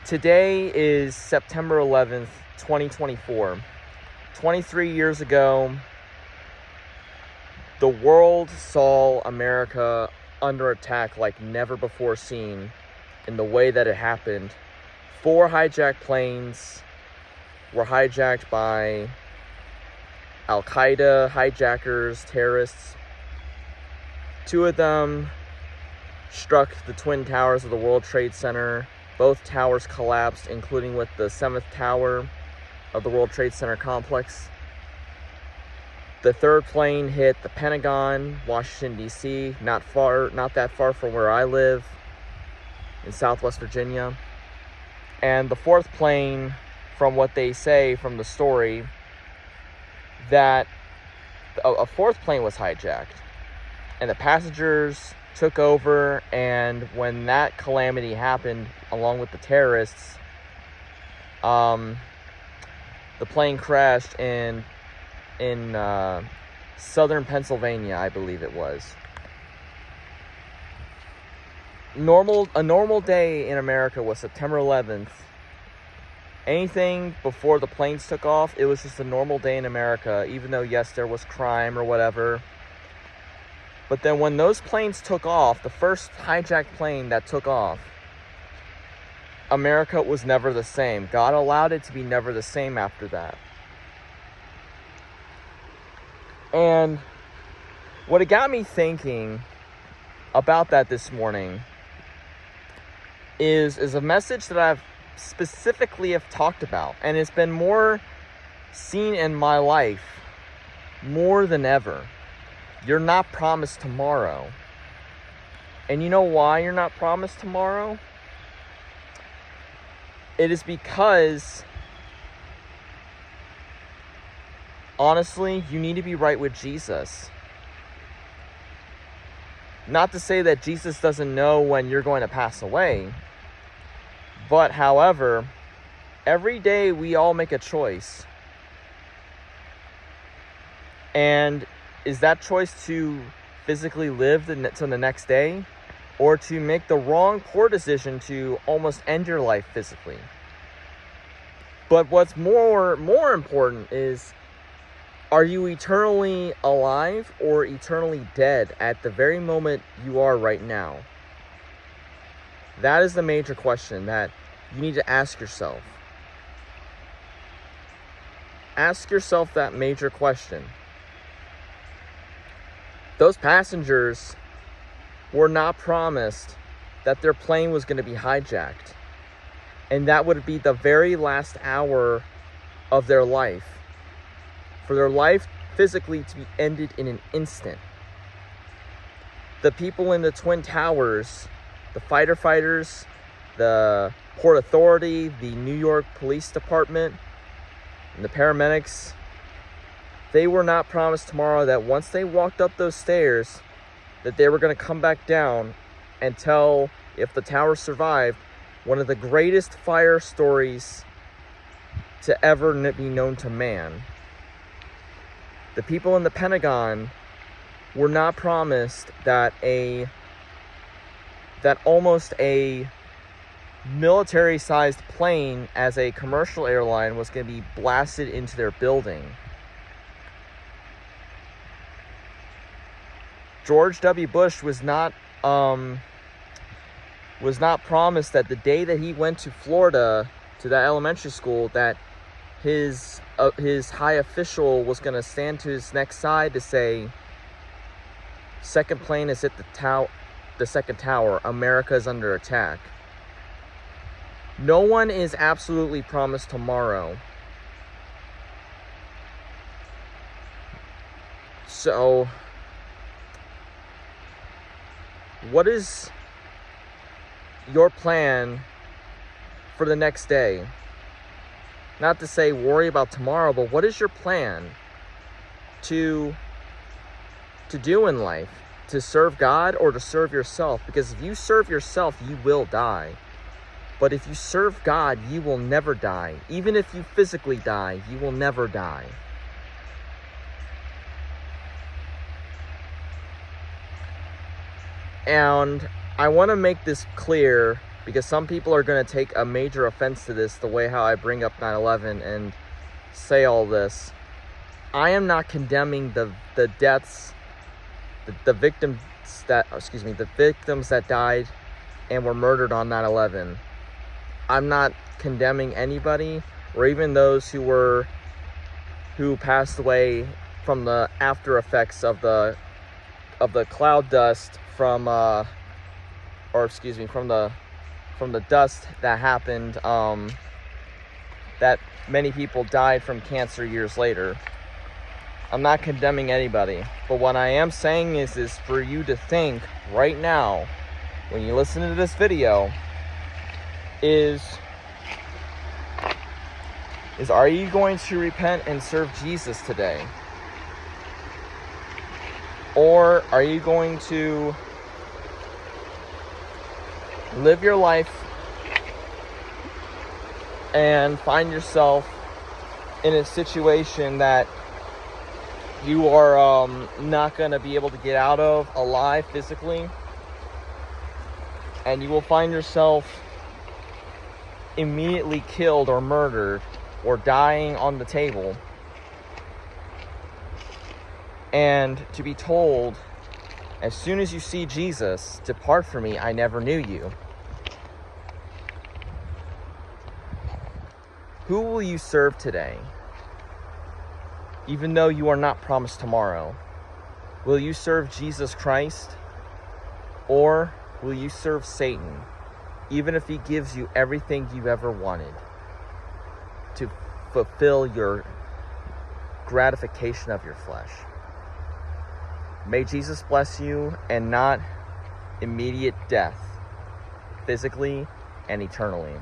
Today is September 11th, 2024. 23 years ago, the world saw America under attack like never before seen in the way that it happened. 4 hijacked planes were hijacked by Al-Qaeda hijackers, terrorists. 2 of them struck the Twin Towers of the World Trade Center. Both towers collapsed, including with the 7th tower of the World Trade Center complex. The 3rd plane hit the Pentagon, Washington, D.C., not that far from where I live, in Southwest Virginia. And the 4th plane, from what they say from the story, that a 4th plane was hijacked, and the passengers took over, and when that calamity happened, along with the terrorists, the plane crashed in southern Pennsylvania, I believe it was. A normal day in America was September 11th. Anything before the planes took off, it was just a normal day in America, even though, yes, there was crime or whatever. But then when those planes took off, the first hijacked plane that took off, America was never the same. God allowed it to be never the same after that. And what it got me thinking about that this morning is a message that I've specifically have talked about, and it's been more seen in my life more than ever. You're not promised tomorrow. And you know why you're not promised tomorrow? It is because, honestly, you need to be right with Jesus. Not to say that Jesus doesn't know when you're going to pass away. But, however, every day we all make a choice. And is that choice to physically live till the next day, or to make the wrong, poor decision to almost end your life physically? But what's more important is, are you eternally alive or eternally dead at the very moment you are right now? That is the major question that you need to ask yourself. Ask yourself that major question. Those passengers were not promised that their plane was going to be hijacked, and that would be the very last hour of their life. For their life physically to be ended in an instant. The people in the Twin Towers, the fighter fighters, the Port Authority, the New York Police Department, and the paramedics, they were not promised tomorrow that once they walked up those stairs, that they were going to come back down and tell, if the tower survived, one of the greatest fire stories to ever be known to man. The people in the Pentagon were not promised that almost a military-sized plane as a commercial airline was going to be blasted into their building. George W. Bush was not promised that the day that he went to Florida, to that elementary school, that his high official was going to stand to his next side to say, second plane has hit the second tower, America is under attack. No one is absolutely promised tomorrow. So, what is your plan for the next day? Not to say worry about tomorrow, but what is your plan to do in life? To serve God or to serve yourself? Because if you serve yourself, you will die. But if you serve God, you will never die. Even if you physically die, you will never die. And I want to make this clear because some people are going to take a major offense to this, the way how I bring up 9/11 and say all this. I am not condemning the deaths, the victims that died and were murdered on 9/11. I'm not condemning anybody, or even those who passed away from the after effects of the cloud dust from the dust that happened, that many people died from cancer years later. I'm not condemning anybody, but what I am saying is for you to think right now, when you listen to this video, is are you going to repent and serve Jesus today? Or are you going to live your life and find yourself in a situation that you are not going to be able to get out of alive physically, and you will find yourself immediately killed or murdered or dying on the table, and to be told, as soon as you see Jesus, depart from me, I never knew you? Who will you serve today? Even though you are not promised tomorrow, will you serve Jesus Christ, or will you serve Satan, even if he gives you everything you ever wanted to fulfill your gratification of your flesh? May Jesus bless you, and not immediate death, physically and eternally.